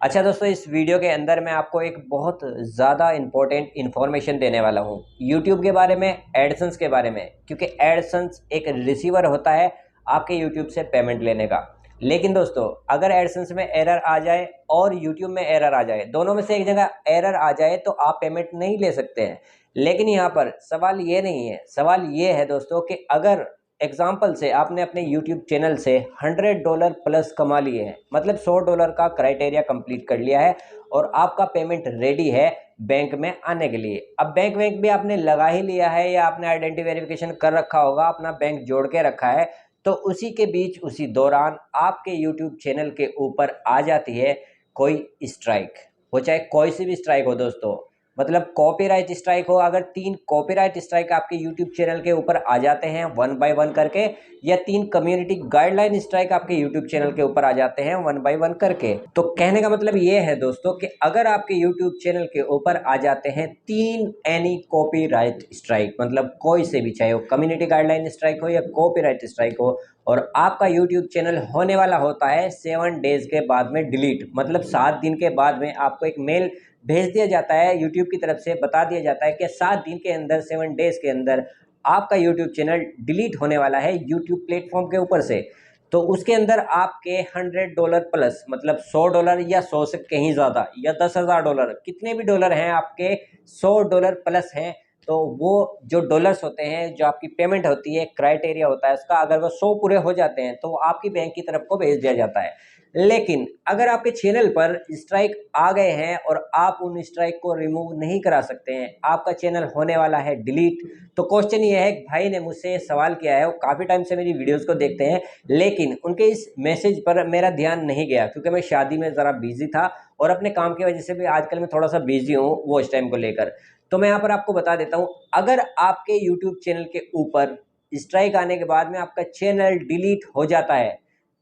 अच्छा दोस्तों, इस वीडियो के अंदर मैं आपको एक बहुत ज़्यादा इम्पोर्टेंट इन्फॉर्मेशन देने वाला हूँ यूट्यूब के बारे में, एडसेंस के बारे में। क्योंकि एडसेंस एक रिसीवर होता है आपके यूट्यूब से पेमेंट लेने का। लेकिन दोस्तों, अगर एडसेंस में एरर आ जाए और यूट्यूब में एरर आ जाए, दोनों में से एक जगह एरर आ जाए तो आप पेमेंट नहीं ले सकते हैं। लेकिन यहाँ पर सवाल ये नहीं है, सवाल ये है दोस्तों कि अगर एग्जाम्पल से आपने अपने यूट्यूब चैनल से $100 प्लस कमा लिए हैं, मतलब $100 का क्राइटेरिया कंप्लीट कर लिया है और आपका पेमेंट रेडी है बैंक में आने के लिए। अब बैंक भी आपने लगा ही लिया है या आपने आइडेंटिटी वेरिफिकेशन कर रखा होगा, अपना बैंक जोड़ के रखा है, तो उसी के बीच उसी दौरान आपके यूट्यूब चैनल के ऊपर आ जाती है कोई स्ट्राइक। वो चाहे कोई सी भी स्ट्राइक हो दोस्तों, मतलब कॉपीराइट स्ट्राइक हो। अगर 3 कॉपीराइट स्ट्राइक आपके यूट्यूब चैनल के ऊपर आ जाते हैं वन बाय वन करके, या 3 कम्युनिटी गाइडलाइन स्ट्राइक आपके यूट्यूब चैनल के ऊपर आ जाते हैं वन बाय वन करके, तो कहने का मतलब ये है दोस्तों कि अगर आपके यूट्यूब चैनल के ऊपर आ जाते हैं 3 एनी कॉपीराइट स्ट्राइक, मतलब कोई से भी, चाहे वो कम्युनिटी गाइडलाइन स्ट्राइक हो या कॉपीराइट स्ट्राइक हो, और आपका यूट्यूब चैनल होने वाला होता है 7 डेज के बाद में डिलीट, मतलब 7 दिन के बाद में आपको एक मेल भेज दिया जाता है यूट्यूब की तरफ से, बता दिया जाता है कि 7 दिन के अंदर, 7 डेज के अंदर आपका यूट्यूब चैनल डिलीट होने वाला है यूट्यूब प्लेटफॉर्म के ऊपर से। तो उसके अंदर आपके $100 प्लस, मतलब $100 या 100 से कहीं ज़्यादा, या $10,000, कितने भी डॉलर हैं आपके, $100 प्लस हैं, तो वो जो डॉलर्स होते हैं, जो आपकी पेमेंट होती है, क्राइटेरिया होता है उसका, अगर वो 100 पूरे हो जाते हैं तो वो आपकी बैंक की तरफ को भेज दिया जाता है। लेकिन अगर आपके चैनल पर स्ट्राइक आ गए हैं और आप उन स्ट्राइक को रिमूव नहीं करा सकते हैं, आपका चैनल होने वाला है डिलीट, तो क्वेश्चन ये है, भाई ने मुझसे सवाल किया है, वो काफ़ी टाइम से मेरी वीडियोस को देखते हैं, लेकिन उनके इस मैसेज पर मेरा ध्यान नहीं गया क्योंकि मैं शादी में ज़रा बिजी था और अपने काम की वजह से भी आजकल मैं थोड़ा सा बिजी हूँ वॉच टाइम को लेकर। तो मैं यहाँ पर आपको बता देता हूँ, अगर आपके यूट्यूब चैनल के ऊपर स्ट्राइक आने के बाद में आपका चैनल डिलीट हो जाता है,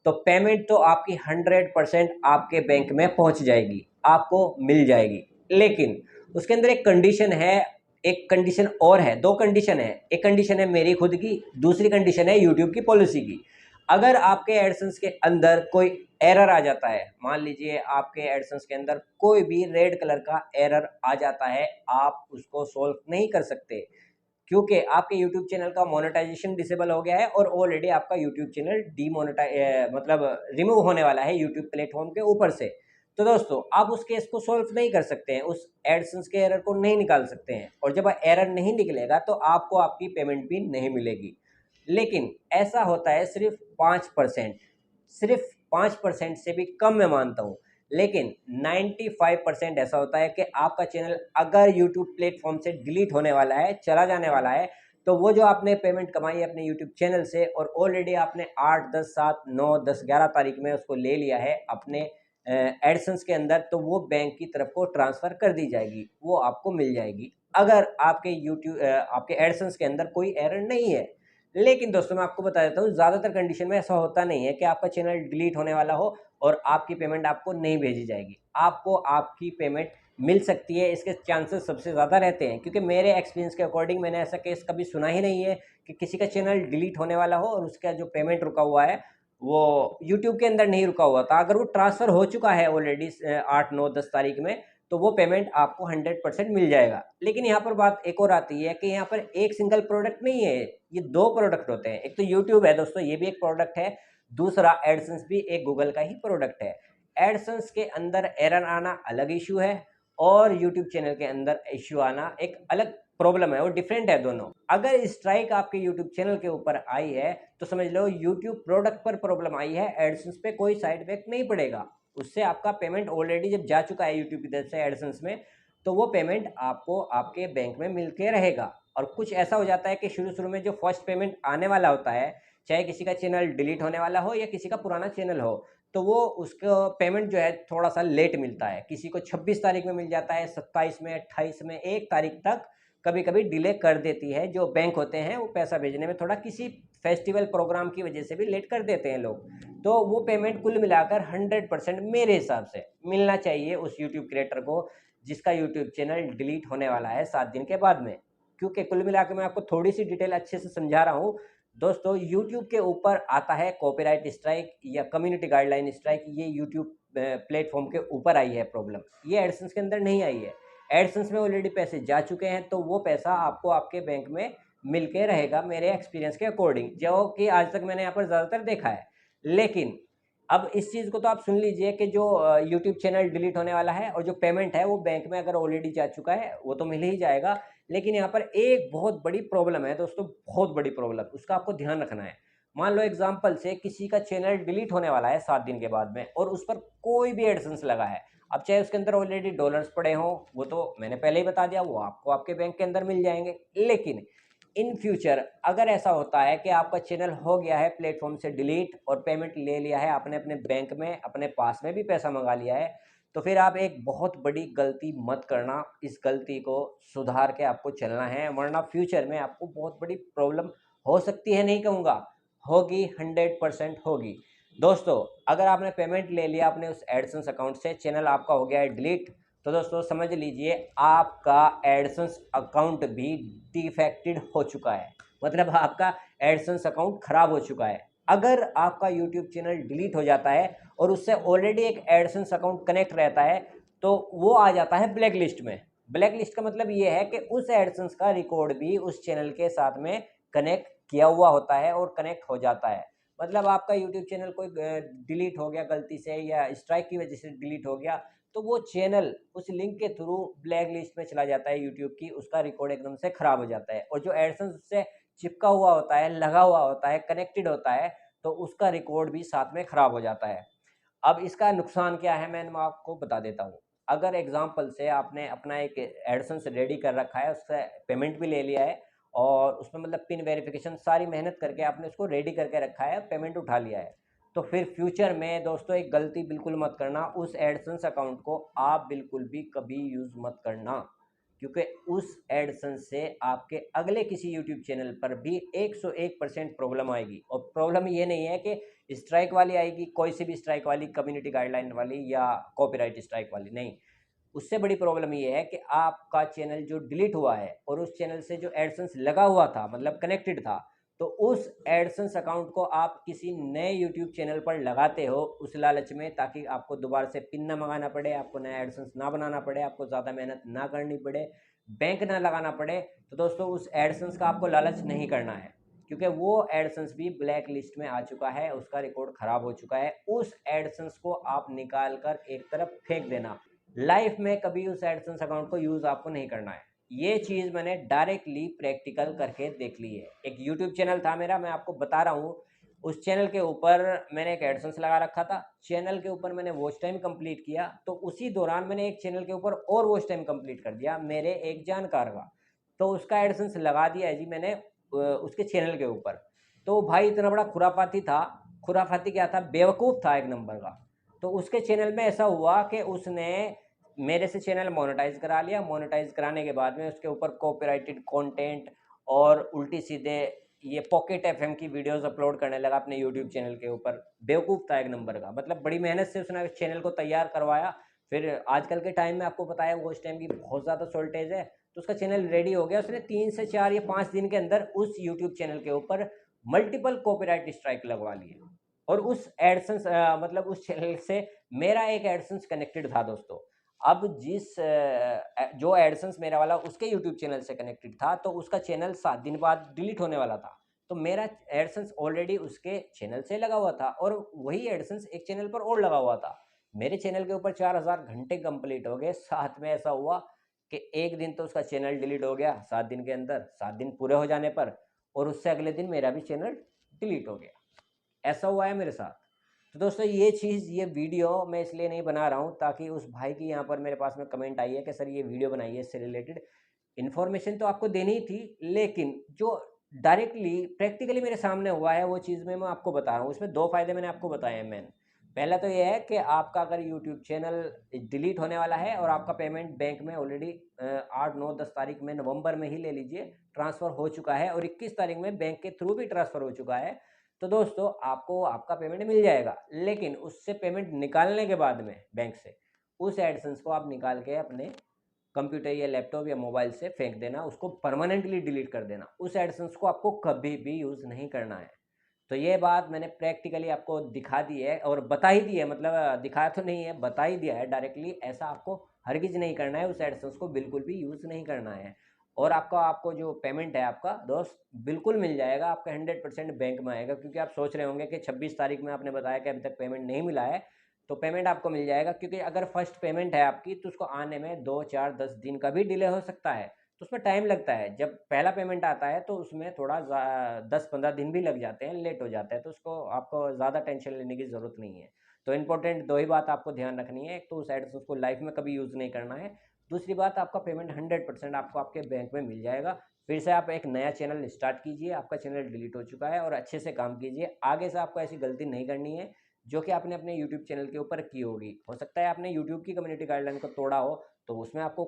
तो पेमेंट तो आपकी 100% आपके बैंक में पहुंच जाएगी, आपको मिल जाएगी। लेकिन उसके अंदर एक कंडीशन है, एक कंडीशन और है, 2 कंडीशन है। एक कंडीशन है मेरी खुद की, दूसरी कंडीशन है यूट्यूब की पॉलिसी की। अगर आपके एडसेंस के अंदर कोई एरर आ जाता है, मान लीजिए आपके एडसेंस के अंदर कोई भी रेड कलर का एरर आ जाता है, आप उसको सोल्व नहीं कर सकते क्योंकि आपके YouTube चैनल का मोनेटाइजेशन डिसेबल हो गया है और ऑलरेडी आपका YouTube चैनल मतलब रिमूव होने वाला है YouTube प्लेटफॉर्म के ऊपर से। तो दोस्तों, आप उस केस को सॉल्व नहीं कर सकते हैं, उस एडसेंस के एरर को नहीं निकाल सकते हैं, और जब एरर नहीं निकलेगा तो आपको आपकी पेमेंट भी नहीं मिलेगी। लेकिन ऐसा होता है सिर्फ 5%, सिर्फ 5% से भी कम मैं मानता हूँ। लेकिन 95% ऐसा होता है कि आपका चैनल अगर YouTube प्लेटफॉर्म से डिलीट होने वाला है, चला जाने वाला है, तो वो जो आपने पेमेंट कमाई है अपने YouTube चैनल से, और ऑलरेडी आपने 8, 10, 7, 9, 10, 11 तारीख में उसको ले लिया है अपने एडसेंस के अंदर, तो वो बैंक की तरफ को ट्रांसफ़र कर दी जाएगी, वो आपको मिल जाएगी अगर आपके आपके एडसेंस के अंदर कोई एरर नहीं है। लेकिन दोस्तों, मैं आपको बता देता हूँ, ज़्यादातर कंडीशन में ऐसा होता नहीं है कि आपका चैनल डिलीट होने वाला हो और आपकी पेमेंट आपको नहीं भेजी जाएगी। आपको आपकी पेमेंट मिल सकती है, इसके चांसेस सबसे ज़्यादा रहते हैं, क्योंकि मेरे एक्सपीरियंस के अकॉर्डिंग मैंने ऐसा केस कभी सुना ही नहीं है कि किसी का चैनल डिलीट होने वाला हो और उसका जो पेमेंट रुका हुआ है वो यूट्यूब के अंदर नहीं रुका हुआ था। अगर वो ट्रांसफ़र हो चुका है ऑलरेडी 8, 9, 10 तारीख में, तो वो पेमेंट आपको 100% मिल जाएगा। लेकिन यहाँ पर बात एक और आती है कि यहाँ पर एक सिंगल प्रोडक्ट नहीं है, ये 2 प्रोडक्ट होते हैं। एक तो यूट्यूब है दोस्तों, ये भी एक प्रोडक्ट है, दूसरा एडसेंस भी एक गूगल का ही प्रोडक्ट है। एडसेंस के अंदर एरर आना अलग इशू है और यूट्यूब चैनल के अंदर इशू आना एक अलग प्रॉब्लम है, वो डिफरेंट है दोनों। अगर स्ट्राइक आपके यूट्यूब चैनल के ऊपर आई है तो समझ लो यूट्यूब प्रोडक्ट पर प्रॉब्लम आई है, एडसेंस पे कोई साइड इफेक्ट नहीं पड़ेगा। उससे आपका पेमेंट ऑलरेडी जब जा चुका है यूट्यूब की तरफ से एडसेंस में, तो वो पेमेंट आपको आपके बैंक में मिल के रहेगा। और कुछ ऐसा हो जाता है कि शुरू में जो फर्स्ट पेमेंट आने वाला होता है, चाहे किसी का चैनल डिलीट होने वाला हो या किसी का पुराना चैनल हो, तो वो उसका पेमेंट जो है थोड़ा सा लेट मिलता है। किसी को 26 तारीख में मिल जाता है, 27 में, 28 में, 1 तारीख तक कभी कभी डिले कर देती है। जो बैंक होते हैं वो पैसा भेजने में थोड़ा किसी फेस्टिवल प्रोग्राम की वजह से भी लेट कर देते हैं लोग। तो वो पेमेंट कुल मिलाकर 100% मेरे हिसाब से मिलना चाहिए उस यूट्यूब क्रिएटर को जिसका यूट्यूब चैनल डिलीट होने वाला है 7 दिन के बाद में। क्योंकि कुल मिलाकर मैं आपको थोड़ी सी डिटेल अच्छे से समझा रहा हूँ दोस्तों। यूट्यूब के ऊपर आता है कॉपीराइट स्ट्राइक या कम्युनिटी गाइडलाइन स्ट्राइक, ये यूट्यूब प्लेटफॉर्म के ऊपर आई है प्रॉब्लम, ये एडसेंस के अंदर नहीं आई है। एडसेंस में ऑलरेडी पैसे जा चुके हैं, तो वो पैसा आपको आपके बैंक में मिल के रहेगा मेरे एक्सपीरियंस के अकॉर्डिंग, जो कि आज तक मैंने यहाँ पर ज़्यादातर देखा है। लेकिन अब इस चीज़ को तो आप सुन लीजिए कि जो यूट्यूब चैनल डिलीट होने वाला है और जो पेमेंट है वो बैंक में अगर ऑलरेडी जा चुका है वो तो मिल ही जाएगा। लेकिन यहाँ पर एक बहुत बड़ी प्रॉब्लम है दोस्तों, बहुत बड़ी प्रॉब्लम, उसका आपको ध्यान रखना है। मान लो एग्जाम्पल से किसी का चैनल डिलीट होने वाला है 7 दिन के बाद में और उस पर कोई भी एडसेंस लगा है, अब चाहे उसके अंदर ऑलरेडी डॉलर्स पड़े हों, वो तो मैंने पहले ही बता दिया, वो आपको आपके बैंक के अंदर मिल जाएंगे। लेकिन इन फ्यूचर अगर ऐसा होता है कि आपका चैनल हो गया है प्लेटफॉर्म से डिलीट और पेमेंट ले लिया है आपने अपने बैंक में, अपने पास में भी पैसा मंगा लिया है, तो फिर आप एक बहुत बड़ी गलती मत करना। इस गलती को सुधार के आपको चलना है, वरना फ्यूचर में आपको बहुत बड़ी प्रॉब्लम हो सकती है, नहीं कहूँगा होगी, 100% होगी। दोस्तों अगर आपने पेमेंट ले लिया अपने उस एडसेंस अकाउंट से, चैनल आपका हो गया है डिलीट, तो दोस्तों समझ लीजिए आपका एडसेंस अकाउंट भी डिफेक्टेड हो चुका है, मतलब आपका एडसेंस अकाउंट खराब हो चुका है। अगर आपका यूट्यूब चैनल डिलीट हो जाता है और उससे ऑलरेडी एक एडसेंस अकाउंट कनेक्ट रहता है, तो वो आ जाता है ब्लैक लिस्ट में। ब्लैक लिस्ट का मतलब ये है कि उस एडसेंस का रिकॉर्ड भी उस चैनल के साथ में कनेक्ट किया हुआ होता है और कनेक्ट हो जाता है। मतलब आपका यूट्यूब चैनल कोई डिलीट हो गया गलती से या स्ट्राइक की वजह से डिलीट हो गया, तो वो चैनल उस लिंक के थ्रू ब्लैक लिस्ट में चला जाता है यूट्यूब की, उसका रिकॉर्ड एकदम से खराब हो जाता है। और जो एडसेंस उससे चिपका हुआ होता है, लगा हुआ होता है, कनेक्टेड होता है, तो उसका रिकॉर्ड भी साथ में खराब हो जाता है। अब इसका नुकसान क्या है मैं आपको बता देता हूँ। अगर एग्जाम्पल से आपने अपना एक एडसेंस रेडी कर रखा है, उससे पेमेंट भी ले लिया है और उसमें मतलब पिन वेरिफिकेशन सारी मेहनत करके आपने उसको रेडी करके रखा है, पेमेंट उठा लिया है, तो फिर फ्यूचर में दोस्तों एक गलती बिल्कुल मत करना, उस एडसेंस अकाउंट को आप बिल्कुल भी कभी यूज़ मत करना, क्योंकि उस एडसेंस से आपके अगले किसी यूट्यूब चैनल पर भी 101% प्रॉब्लम आएगी। और प्रॉब्लम ये नहीं है कि स्ट्राइक वाली आएगी, कोई सी भी स्ट्राइक वाली, कम्युनिटी गाइडलाइन वाली या कॉपीराइट स्ट्राइक वाली, नहीं। उससे बड़ी प्रॉब्लम ये है कि आपका चैनल जो डिलीट हुआ है और उस चैनल से जो एडसेंस लगा हुआ था, मतलब कनेक्टेड था, तो उस एडसेंस अकाउंट को आप किसी नए यूट्यूब चैनल पर लगाते हो उस लालच में, ताकि आपको दोबारा से पिन ना मंगाना पड़े, आपको नया एडसेंस ना बनाना पड़े, आपको ज़्यादा मेहनत ना करनी पड़े, बैंक ना लगाना पड़े। तो दोस्तों उस एडसेंस का आपको लालच नहीं करना है, क्योंकि वो एडसेंस भी ब्लैक लिस्ट में आ चुका है, उसका रिकॉर्ड ख़राब हो चुका है। उस एडसेंस को आप निकाल कर एक तरफ फेंक देना, लाइफ में कभी उस एडसेंस अकाउंट को यूज़ आपको नहीं करना है। ये चीज़ मैंने डायरेक्टली प्रैक्टिकल करके देख ली है। एक यूट्यूब चैनल था मेरा, मैं आपको बता रहा हूँ, उस चैनल के ऊपर मैंने एक एडसेंस लगा रखा था, चैनल के ऊपर मैंने वॉच टाइम कंप्लीट किया, तो उसी दौरान मैंने एक चैनल के ऊपर और वॉच टाइम कंप्लीट कर दिया मेरे एक जानकार का, तो उसका एडसेंस लगा दिया है जी मैंने उसके चैनल के ऊपर। तो भाई इतना बड़ा खुराफाती था, खुराफाती क्या था, बेवकूफ़ था एक नंबर का। तो उसके चैनल में ऐसा हुआ कि उसने मेरे से चैनल मोनेटाइज करा लिया, मोनेटाइज कराने के बाद में उसके ऊपर कॉपीराइटेड कंटेंट और उल्टी सीधे ये पॉकेट एफएम की वीडियोस अपलोड करने लगा अपने यूट्यूब चैनल के ऊपर। बेवकूफ़ था एक नंबर का, मतलब बड़ी मेहनत से उसने चैनल को तैयार करवाया। फिर आजकल के टाइम में आपको पता है वॉच टाइम की बहुत ज़्यादा शॉर्टेज है, तो उसका चैनल रेडी हो गया, उसने 3 से 4 या 5 दिन के अंदर उस यूट्यूब चैनल के ऊपर मल्टीपल कॉपीराइट स्ट्राइक लगवा लिए। और उस एडसेंस मतलब उस चैनल से मेरा एक एडसेंस कनेक्टेड था दोस्तों। अब जो एडसेंस मेरा वाला उसके यूट्यूब चैनल से कनेक्टेड था, तो उसका चैनल 7 दिन बाद डिलीट होने वाला था। तो मेरा एडसेंस ऑलरेडी उसके चैनल से लगा हुआ था और वही एडसेंस एक चैनल पर और लगा हुआ था। मेरे चैनल के ऊपर 4000 घंटे कंप्लीट हो गए। साथ में ऐसा हुआ कि एक दिन तो उसका चैनल डिलीट हो गया 7 दिन के अंदर, 7 दिन पूरे हो जाने पर, और उससे अगले दिन मेरा भी चैनल डिलीट हो गया। ऐसा हुआ है मेरे साथ। तो दोस्तों ये चीज़, ये वीडियो मैं इसलिए नहीं बना रहा हूँ ताकि उस भाई की यहाँ पर मेरे पास में कमेंट आई है कि सर ये वीडियो बनाइए, इससे रिलेटेड इन्फॉर्मेशन तो आपको देनी ही थी, लेकिन जो डायरेक्टली प्रैक्टिकली मेरे सामने हुआ है वो चीज़ मैं आपको बता रहा हूँ। इसमें 2 फ़ायदे मैंने आपको बताए हैं मेन। पहला तो ये है कि आपका अगर यूट्यूब चैनल डिलीट होने वाला है और आपका पेमेंट बैंक में ऑलरेडी 8, 9, 10 तारीख में, नवंबर में ही ले लीजिए, ट्रांसफ़र हो चुका है और 21 तारीख में बैंक के थ्रू भी ट्रांसफ़र हो चुका है, तो दोस्तों आपको आपका पेमेंट मिल जाएगा। लेकिन उससे पेमेंट निकालने के बाद में बैंक से उस एडसेंस को आप निकाल के अपने कंप्यूटर या लैपटॉप या मोबाइल से फेंक देना, उसको परमानेंटली डिलीट कर देना। उस एडसेंस को आपको कभी भी यूज़ नहीं करना है। तो ये बात मैंने प्रैक्टिकली आपको दिखा दी है और बता ही दी है, मतलब दिखाया तो नहीं है, बता ही दिया है डायरेक्टली। ऐसा आपको हरगिज़ नहीं करना है, उस एडसेंस को बिल्कुल भी यूज़ नहीं करना है। और आपको जो पेमेंट है आपका दोस्त बिल्कुल मिल जाएगा, आपका 100% बैंक में आएगा। क्योंकि आप सोच रहे होंगे कि 26 तारीख में आपने बताया कि अभी तक पेमेंट नहीं मिला है, तो पेमेंट आपको मिल जाएगा। क्योंकि अगर फर्स्ट पेमेंट है आपकी तो उसको आने में 2 4 10 दिन का भी डिले हो सकता है, तो उसमें टाइम लगता है। जब पहला पेमेंट आता है तो उसमें थोड़ा 10 15 दिन भी लग जाते हैं, लेट हो जाता है, तो उसको आपको ज़्यादा टेंशन लेने की ज़रूरत नहीं है। तो इंपॉर्टेंट दो ही बात आपको ध्यान रखनी है, एक तो उस एड्स उसको लाइफ में कभी यूज़ नहीं करना है। दूसरी बात, आपका पेमेंट 100% आपको आपके बैंक में मिल जाएगा। फिर से आप एक नया चैनल स्टार्ट कीजिए, आपका चैनल डिलीट हो चुका है, और अच्छे से काम कीजिए। आगे से आपको ऐसी गलती नहीं करनी है जो कि आपने अपने यूट्यूब चैनल के ऊपर की होगी। हो सकता है आपने यूट्यूब की कम्युनिटी गाइडलाइन को तोड़ा हो, तो उसमें आपको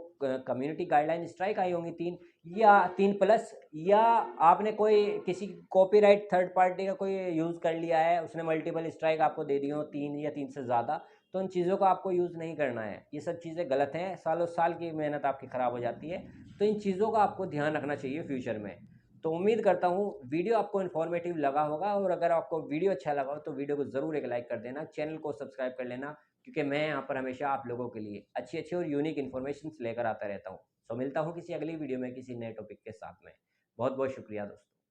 कम्युनिटी गाइडलाइन स्ट्राइक आई होंगी 3 या 3+, या आपने कोई किसी कॉपीराइट थर्ड पार्टी का कोई यूज़ कर लिया है, उसने मल्टीपल स्ट्राइक आपको दे दी हो, 3 या 3 से ज़्यादा। तो उन चीज़ों का आपको यूज़ नहीं करना है, ये सब चीज़ें गलत हैं, सालों साल की मेहनत आपकी ख़राब हो जाती है। तो इन चीज़ों का आपको ध्यान रखना चाहिए फ्यूचर में। तो उम्मीद करता हूँ वीडियो आपको इन्फॉर्मेटिव लगा होगा, और अगर आपको वीडियो अच्छा लगा हो तो वीडियो को ज़रूर एक लाइक कर देना, चैनल को सब्सक्राइब कर लेना। क्योंकि मैं यहाँ पर हमेशा आप लोगों के लिए अच्छी अच्छी और यूनिक इन्फॉर्मेशन लेकर आता रहता हूँ। सो मिलता हूँ किसी अगली वीडियो में किसी नए टॉपिक के साथ में। बहुत बहुत शुक्रिया दोस्तों।